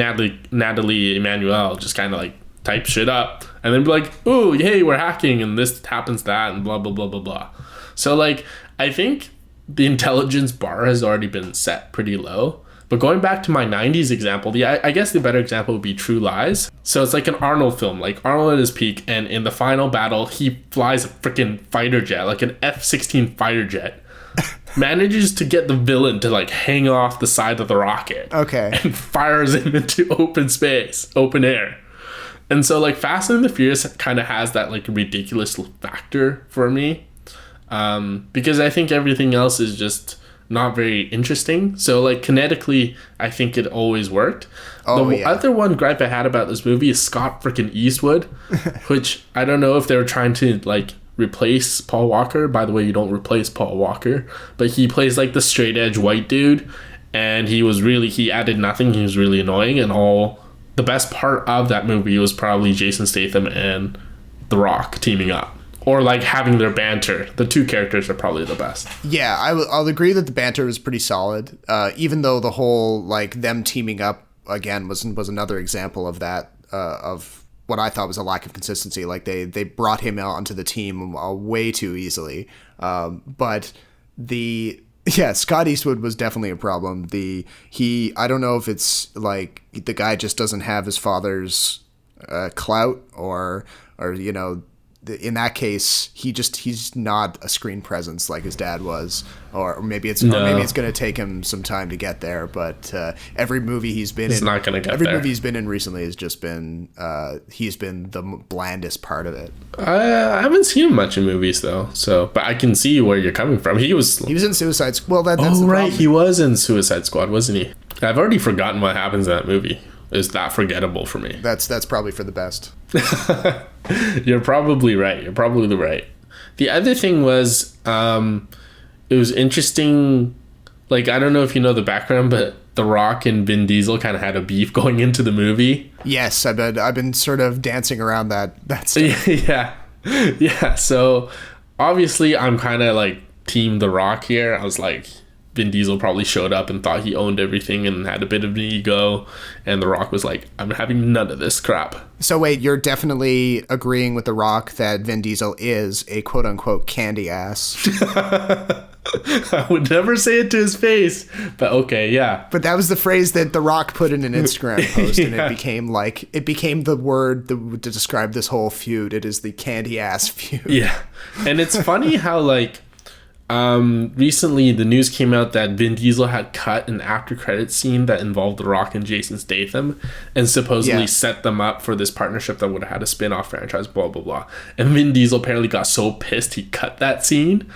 Natalie Emmanuel just kind of like type shit up and then be like, oh, hey, we're hacking and this happens, that, and blah blah blah blah blah. So like I think the intelligence bar has already been set pretty low. But going back to my 90s example, I guess the better example would be True Lies. So it's like an Arnold film, like Arnold at his peak, and in the final battle, he flies a freaking fighter jet, like an F-16 fighter jet, manages to get the villain to like hang off the side of the rocket. Okay. And fires him into open space, open air. And so like Fast and the Furious kind of has that like ridiculous factor for me. Because I think everything else is just not very interesting. So like kinetically, I think it always worked. The other one gripe I had about this movie is Scott freaking Eastwood, which I don't know if they were trying to like replace Paul Walker. By the way, you don't replace Paul Walker, but he plays like the straight edge white dude, and he added nothing. He was really annoying, and the best part of that movie was probably Jason Statham and The Rock teaming up. Or like having their banter. The two characters are probably the best. Yeah, I'll agree that the banter was pretty solid. Even though the whole like them teaming up again was another example of that, of what I thought was a lack of consistency. Like they brought him out onto the team way too easily. But Scott Eastwood was definitely a problem. I don't know if it's like the guy just doesn't have his father's clout or you know. In that case, he's not a screen presence like his dad was, or maybe it's going to take him some time to get there. But every movie he's been in, not going to get every there. movie he's been in recently has just been he's been the blandest part of it. I haven't seen him much in movies though, but I can see where you're coming from. He was in Suicide Squad. Well, that's the right, problem. he was in Suicide Squad, wasn't he? I've already forgotten what happens in that movie. Is that forgettable for me? That's probably for the best. You're probably right. The other thing was, it was interesting. Like, I don't know if you know the background, but The Rock and Vin Diesel kind of had a beef going into the movie. Yes, I've been sort of dancing around that stuff. Yeah. So obviously, I'm kind of like Team The Rock here. I was like, Vin Diesel probably showed up and thought he owned everything and had a bit of an ego, and The Rock was like, I'm having none of this crap. So wait, you're definitely agreeing with The Rock that Vin Diesel is a quote-unquote candy ass. I would never say it to his face, but okay, yeah. But that was the phrase that The Rock put in an Instagram post, and Yeah. it became the word to describe this whole feud. It is the candy ass feud. Yeah. And it's funny how like recently the news came out that Vin Diesel had cut an after credits scene that involved The Rock and Jason Statham and supposedly set them up for this partnership that would have had a spin-off franchise, blah blah blah. And Vin Diesel apparently got so pissed he cut that scene.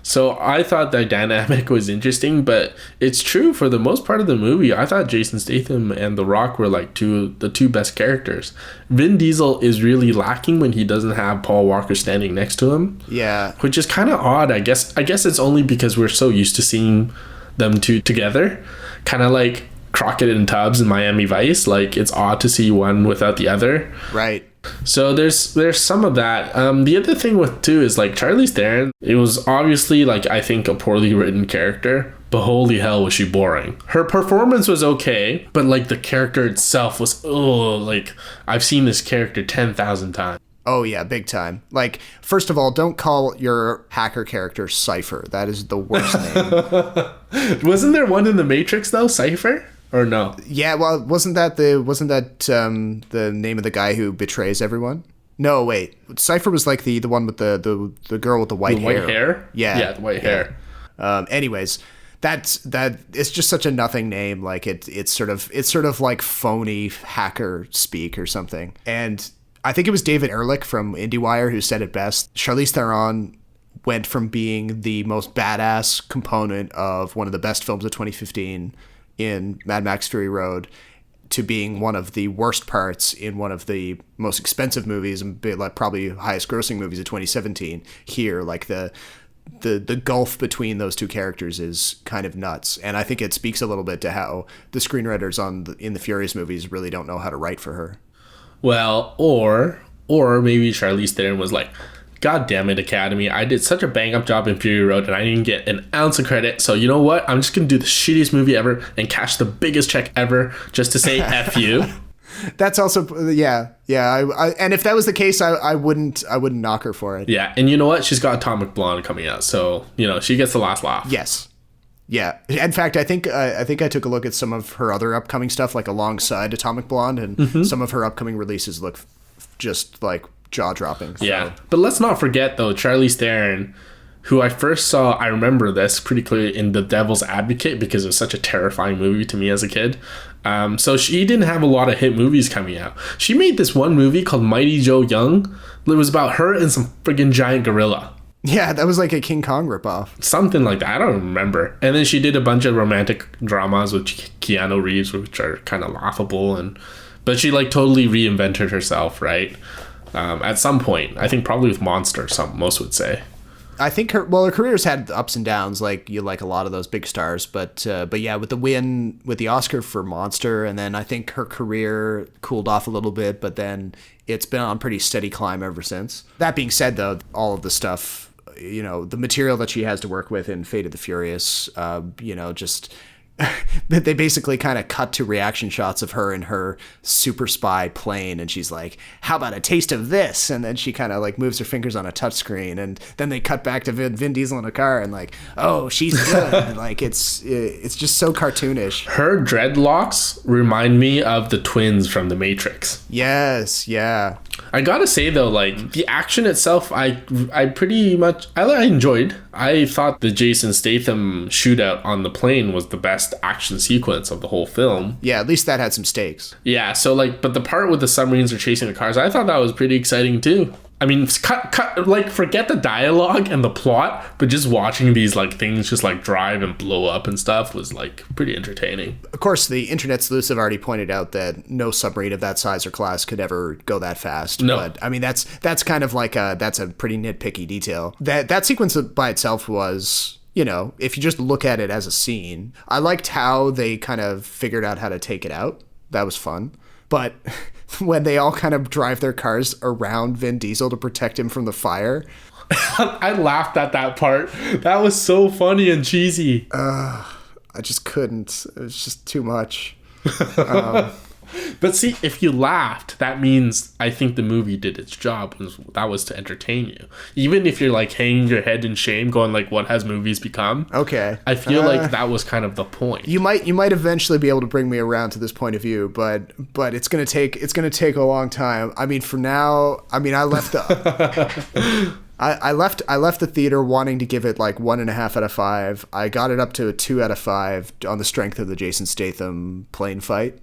So I thought that dynamic was interesting, but it's true for the most part of the movie. I thought Jason Statham and The Rock were like the two best characters. Vin Diesel is really lacking when he doesn't have Paul Walker standing next to him. Yeah. Which is kind of odd. I guess it's only because we're so used to seeing them two together. Kind of like Crockett and Tubbs in Miami Vice. Like, it's odd to see one without the other. Right. So there's some of that. The other thing with too is like Charlize Theron. It was obviously like, I think, a poorly written character, but holy hell was she boring. Her performance was okay, but like the character itself was like I've seen this character 10,000 times. Oh yeah, big time. Like, first of all, don't call your hacker character Cypher. That is the worst name. Wasn't there one in The Matrix though, Cypher? Or no? Yeah, well, wasn't that the name of the guy who betrays everyone? No, wait. Cypher was like the one with the girl with the white hair. White hair? Yeah, the white hair. Anyways, that it's just such a nothing name. Like it's sort of like phony hacker speak or something. And I think it was David Ehrlich from IndieWire who said it best. Charlize Theron went from being the most badass component of one of the best films of 2015 in Mad Max Fury Road to being one of the worst parts in one of the most expensive movies and like probably highest grossing movies of 2017 here. Like the the gulf between those two characters is kind of nuts. And I think it speaks a little bit to how the screenwriters in the Furious movies really don't know how to write for her. Well, or maybe Charlize Theron was like, God damn it, Academy, I did such a bang up job in Fury Road and I didn't get an ounce of credit. So you know what? I'm just going to do the shittiest movie ever and cash the biggest check ever just to say F you. That's also, yeah. And if that was the case, I wouldn't knock her for it. Yeah. And you know what? She's got Atomic Blonde coming out. So, she gets the last laugh. Yes. Yeah. In fact, I think I took a look at some of her other upcoming stuff, like alongside Atomic Blonde, and some of her upcoming releases look just like jaw-dropping. So. Yeah. But let's not forget, though, Charlize Theron, who I first saw, I remember this pretty clearly in The Devil's Advocate because it was such a terrifying movie to me as a kid. So she didn't have a lot of hit movies coming out. She made this one movie called Mighty Joe Young. It was about her and some friggin' giant gorilla. Yeah, that was like a King Kong ripoff. Something like that. I don't remember. And then she did a bunch of romantic dramas with Keanu Reeves, which are kind of laughable. But she like totally reinvented herself, right? At some point. I think probably with Monster, most would say. I think her career's had ups and downs, like a lot of those big stars, but yeah, with the Oscar for Monster, and then I think her career cooled off a little bit, but then it's been on pretty steady climb ever since. That being said, though, all of the stuff, the material that she has to work with in Fate of the Furious, just they basically kind of cut to reaction shots of her in her super spy plane, and she's like, how about a taste of this? And then she kind of like moves her fingers on a touchscreen, and then they cut back to Vin Diesel in a car and like, oh, she's good. Like it's just so cartoonish. Her dreadlocks remind me of the twins from The Matrix. Yes, yeah. I gotta say though, like the action itself, I pretty much I enjoyed. I thought the Jason Statham shootout on the plane was the best action sequence of the whole film. Yeah, at least that had some stakes. Yeah, so like, but the part with the submarines are chasing the cars, I thought that was pretty exciting too. I mean, cut, like, forget the dialogue and the plot, but just watching these, like, things just, like, drive and blow up and stuff was, like, pretty entertaining. Of course, the internet sleuths have already pointed out that no submarine of that size or class could ever go that fast. No. But, I mean, that's kind of like that's a pretty nitpicky detail. That sequence by itself was... if you just look at it as a scene, I liked how they kind of figured out how to take it out. That was fun. But when they all kind of drive their cars around Vin Diesel to protect him from the fire. I laughed at that part. That was so funny and cheesy. I just couldn't. It was just too much. But see, if you laughed, that means I think the movie did its job. That was to entertain you. Even if you're like hanging your head in shame, going like, "What has movies become?" Okay, I feel like that was kind of the point. You might eventually be able to bring me around to this point of view, but it's gonna take a long time. I mean, for now, I left the. I left the theater wanting to give it like 1.5 out of 5. I got it up to a 2 out of 5 on the strength of the Jason Statham plane fight.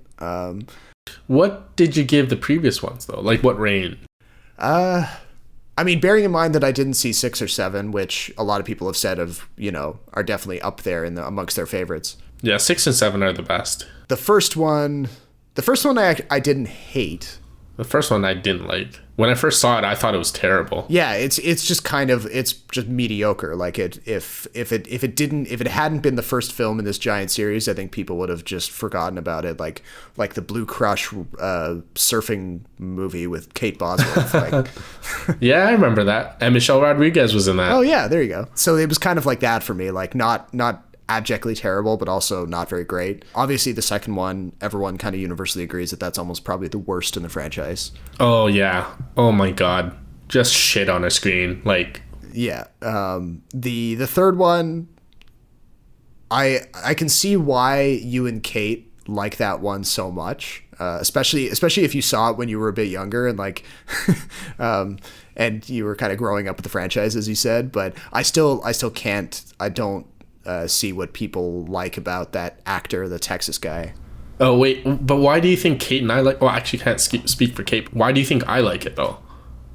What did you give the previous ones though? Like what range? I mean, bearing in mind that I didn't see 6 or 7, which a lot of people have said are definitely up there amongst their favorites. Yeah, 6 and 7 are the best. The first one I didn't hate. The first one I didn't like. When I first saw it, I thought it was terrible. Yeah, it's just mediocre. Like if it hadn't been the first film in this giant series, I think people would have just forgotten about it. Like the Blue Crush surfing movie with Kate Bosworth. Yeah, I remember that. And Michelle Rodriguez was in that. Oh yeah, there you go. So it was kind of like that for me. Like not abjectly terrible, but also not very great. Obviously, the second one, everyone kind of universally agrees that that's almost probably the worst in the franchise. Oh, yeah. Oh, my God. Just shit on a screen. Like... Yeah. The third one, I can see why you and Kate like that one so much, especially if you saw it when you were a bit younger and like... and you were kind of growing up with the franchise, as you said, but I still can't... I don't see what people like about that actor, the Texas guy. Oh, wait, but why do you think Kate and I like... Well, I actually can't speak for Kate. Why do you think I like it, though?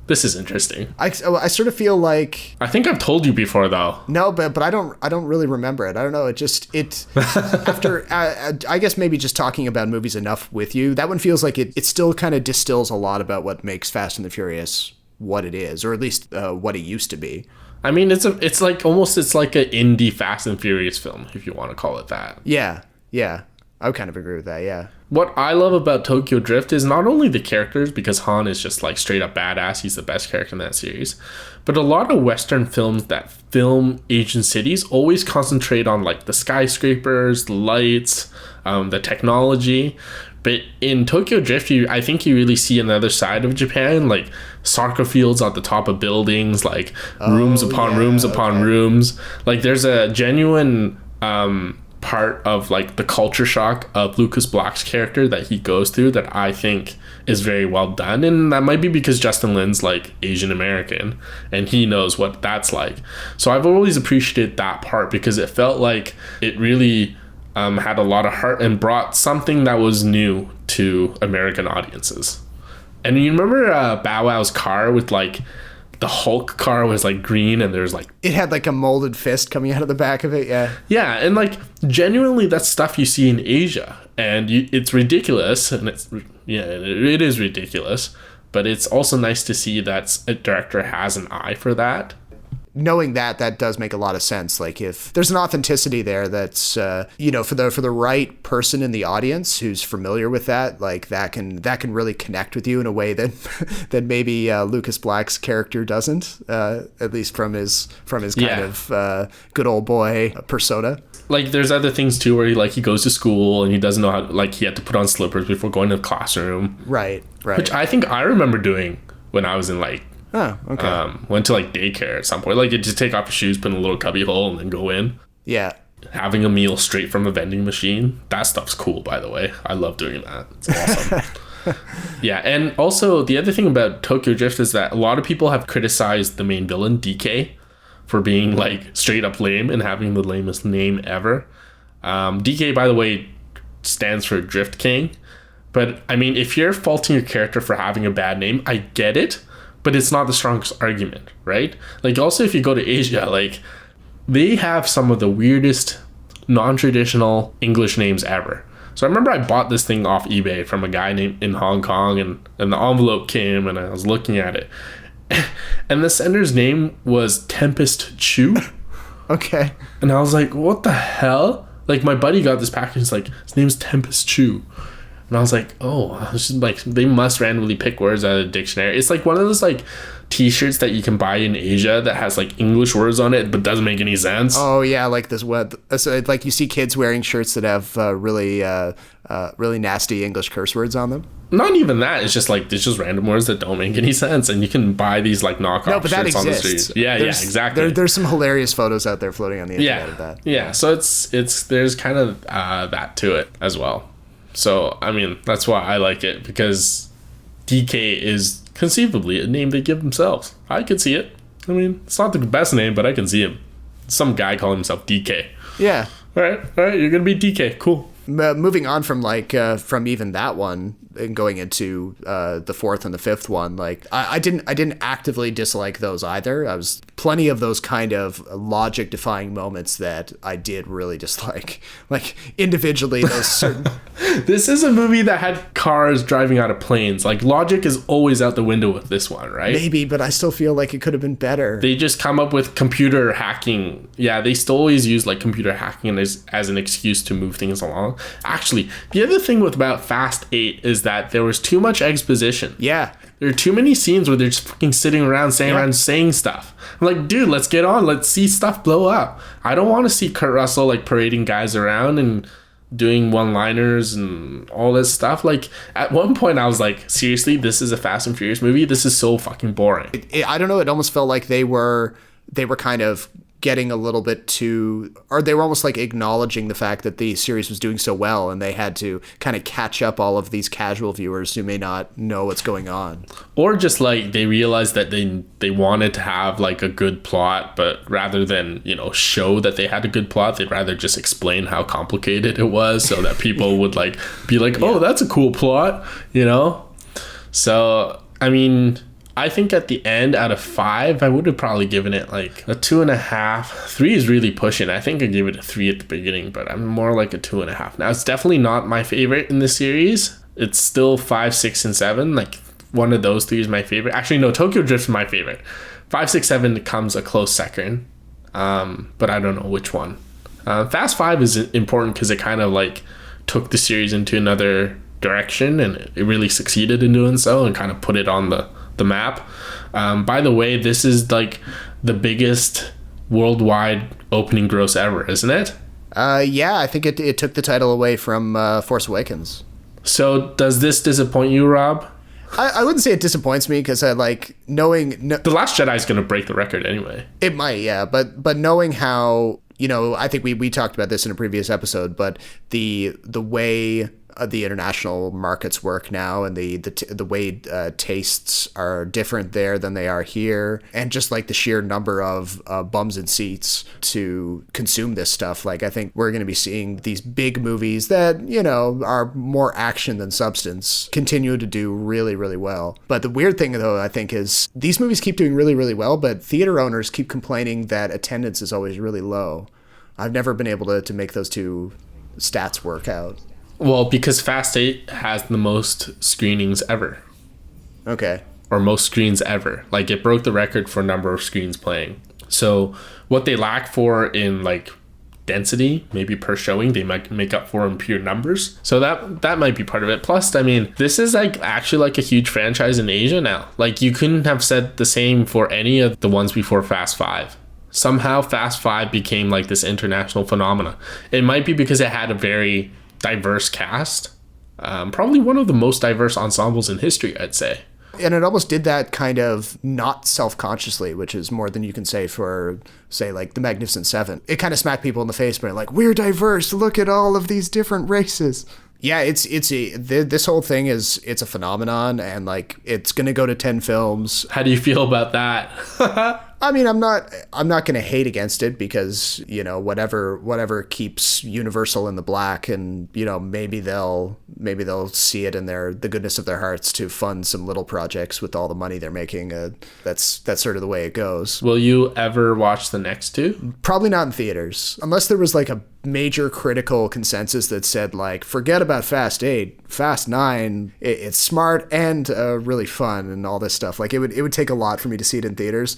This is interesting. I sort of feel like... I think I've told you before, though. No, but I don't really remember it. I don't know. After, I guess maybe just talking about movies enough with you, that one feels like it still kind of distills a lot about what makes Fast and the Furious what it is, or at least what it used to be. I mean, it's like it's like an indie Fast and Furious film, if you want to call it that. Yeah. I would kind of agree with that, yeah. What I love about Tokyo Drift is not only the characters, because Han is just like straight up badass, he's the best character in that series, but a lot of Western films that film Asian cities always concentrate on like the skyscrapers, the lights, the technology. But in Tokyo Drift, I think you really see another side of Japan, like soccer fields at the top of buildings, like rooms upon rooms. Like there's a genuine part of like the culture shock of Lucas Black's character that he goes through that I think is very well done, and that might be because Justin Lin's like Asian American and he knows what that's like. So I've always appreciated that part because it felt like it really had a lot of heart and brought something that was new to American audiences. And you remember Bow Wow's car with like the Hulk car was like green and there's like it had like a molded fist coming out of the back of it. Yeah, and like genuinely that's stuff you see in Asia, and it's ridiculous, and it is ridiculous, but it's also nice to see that a director has an eye for that. Knowing that does make a lot of sense. Like if there's an authenticity there that's for the right person in the audience who's familiar with that, like that can really connect with you in a way that that maybe Lucas Black's character doesn't, at least from his kind of good old boy persona. Like there's other things too where he goes to school and he doesn't know how, like he had to put on slippers before going to the classroom. Right. Which I think I remember doing when I was in like oh, okay. Went to like daycare at some point. Like you just take off your shoes, put in a little cubby hole, and then go in. Yeah. Having a meal straight from a vending machine. That stuff's cool, by the way. I love doing that. It's awesome. Yeah, and also the other thing about Tokyo Drift is that a lot of people have criticized the main villain, DK, for being like straight up lame and having the lamest name ever. DK, by the way, stands for Drift King. But I mean, if you're faulting your character for having a bad name, I get it. But it's not the strongest argument, right? Like also if you go to Asia, like they have some of the weirdest non-traditional English names ever. So I remember I bought this thing off eBay from a guy named in Hong Kong, and the envelope came and I was looking at it. And the sender's name was Tempest Chew. Okay. And I was like, what the hell? Like my buddy got this package, he's like, his name's Tempest Chew. And I was like, oh, it's just like they must randomly pick words out of the dictionary. It's like one of those like t-shirts that you can buy in Asia that has like English words on it but doesn't make any sense. Oh yeah, like this like you see kids wearing shirts that have really nasty English curse words on them. Not even that. It's just random words that don't make any sense, and you can buy these like knockoff shirts on the street. Yeah, exactly. There's some hilarious photos out there floating on the internet of that. Yeah, so it's there's kind of that to it as well. So, I mean, that's why I like it, because DK is conceivably a name they give themselves. I could see it. I mean, it's not the best name, but I can see him. Some guy calling himself DK. Yeah. All right, you're going to be DK. Cool. Moving on from from even that one and going into the fourth and the fifth one, like I didn't actively dislike those either. I was plenty of those kind of logic defying moments that I did really dislike. Like individually, those certain. This is a movie that had cars driving out of planes. Like logic is always out the window with this one, right? Maybe, but I still feel like it could have been better. They just come up with computer hacking. Yeah, they still always use like computer hacking as an excuse to move things along. Actually, the other thing about Fast 8 is that there was too much exposition. Yeah. There are too many scenes where they're just fucking sitting around saying stuff. I'm like, dude, let's get on. Let's see stuff blow up. I don't want to see Kurt Russell like parading guys around and doing one-liners and all this stuff. Like at one point I was like, seriously, this is a Fast and Furious movie? This is so fucking boring. I don't know. It almost felt like they were kind of getting a little bit too, or they were almost like acknowledging the fact that the series was doing so well and they had to kind of catch up all of these casual viewers who may not know what's going on. Or just like they realized that they wanted to have like a good plot, but rather than, show that they had a good plot, they'd rather just explain how complicated it was so that people would like be like, oh, that's a cool plot, So, I mean, I think at the end, out of 5, I would have probably given it like a 2.5. 3 is really pushing. I think I gave it a 3 at the beginning, but I'm more like a 2.5. Now, it's definitely not my favorite in the series. It's still 5, 6, and 7. Like, one of those 3 is my favorite. Actually, no, Tokyo Drift is my favorite. 5, 6, 7 comes a close second, but I don't know which one. Fast 5 is important because it kind of like took the series into another direction, and it really succeeded in doing so and kind of put it on the map. By the way, this is like the biggest worldwide opening gross ever, isn't it? Yeah, I think it took the title away from Force Awakens. So does this disappoint you, Rob? I wouldn't say it disappoints me because I like knowing... The Last Jedi is going to break the record anyway. It might, yeah. But knowing how, you know, I think we talked about this in a previous episode, but the way the international markets work now, and the way tastes are different there than they are here, and just like the sheer number of bums and seats to consume this stuff, like I think we're going to be seeing these big movies that, you know, are more action than substance continue to do really, really well. But the weird thing though, I think, is these movies keep doing really, really well, but theater owners keep complaining that attendance is always really low. I've never been able to make those two stats work out. Well, because Fast 8 has the most screenings ever. Okay. Or most screens ever. Like, it broke the record for number of screens playing. So what they lack for in like density, maybe per showing, they might make up for in pure numbers. So that might be part of it. Plus, I mean, this is like actually like a huge franchise in Asia now. Like, you couldn't have said the same for any of the ones before Fast 5. Somehow Fast 5 became like this international phenomena. It might be because it had a very diverse cast, probably one of the most diverse ensembles in history, I'd say. And it almost did that kind of not self-consciously, which is more than you can say for, say, like The Magnificent Seven. It kind of smacked people in the face, but like, we're diverse, look at all of these different races. Yeah, this whole thing it's a phenomenon, and like it's gonna go to 10 films. How do you feel about that? I mean, I'm not going to hate against it because, you know, whatever keeps Universal in the black, and, you know, maybe they'll see it in the goodness of their hearts to fund some little projects with all the money they're making. That's sort of the way it goes. Will you ever watch the next two? Probably not in theaters, unless there was like a major critical consensus that said like, forget about Fast 8, Fast 9, it's smart and really fun and all this stuff. Like it would take a lot for me to see it in theaters.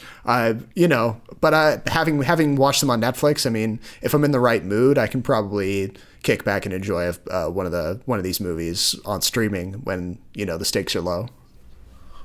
You know, but having watched them on Netflix, I mean, if I'm in the right mood, I can probably kick back and enjoy one of these movies on streaming when, you know, the stakes are low.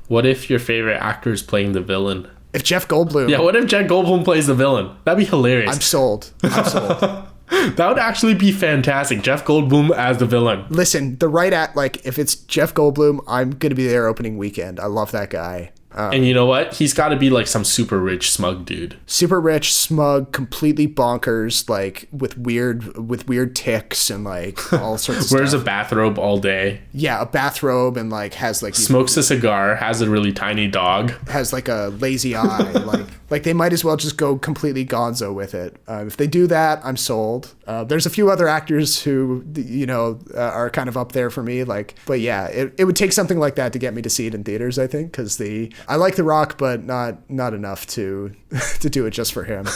What if your favorite actor is playing the villain? If Jeff Goldblum... Yeah, what if Jeff Goldblum plays the villain? That'd be hilarious. I'm sold. That would actually be fantastic. Jeff Goldblum as the villain. Listen, if it's Jeff Goldblum, I'm going to be there opening weekend. I love that guy. And you know what? He's got to be like some super rich, smug dude. Super rich, smug, completely bonkers, like with weird tics and like all sorts of stuff. Wears a bathrobe all day. Yeah, a bathrobe, and like has like smokes a cigar, has a really tiny dog, has like a lazy eye. like they might as well just go completely gonzo with it. If they do that, I'm sold. There's a few other actors who, you know, are kind of up there for me. But yeah, it would take something like that to get me to see it in theaters, I think, because I like The Rock, but not enough to do it just for him.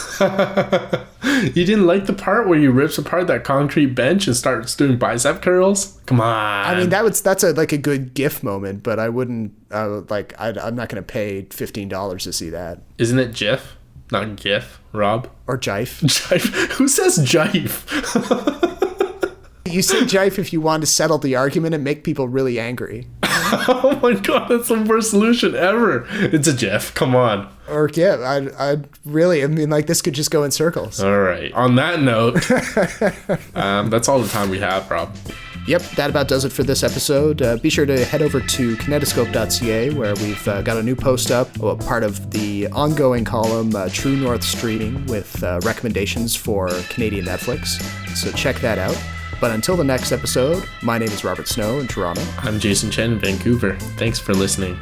You didn't like the part where he rips apart that concrete bench and starts doing bicep curls? Come on. I mean, that's a good GIF moment, but I wouldn't I'm not going to pay $15 to see that. Isn't it GIF, not GIF, Rob? Or Jife? Jife. Who says Jife? You say Jife if you want to settle the argument and make people really angry. Oh my god, that's the worst solution ever. It's a GIF. Come on. Or yeah, I mean, like, this could just go in circles. All right. On that note, that's all the time we have, Rob. Yep, that about does it for this episode. Be sure to head over to kinetoscope.ca, where we've got a new post up, part of the ongoing column True North Streaming, with recommendations for Canadian Netflix. So check that out. But until the next episode, my name is Robert Snow in Toronto. I'm Jason Chen in Vancouver. Thanks for listening.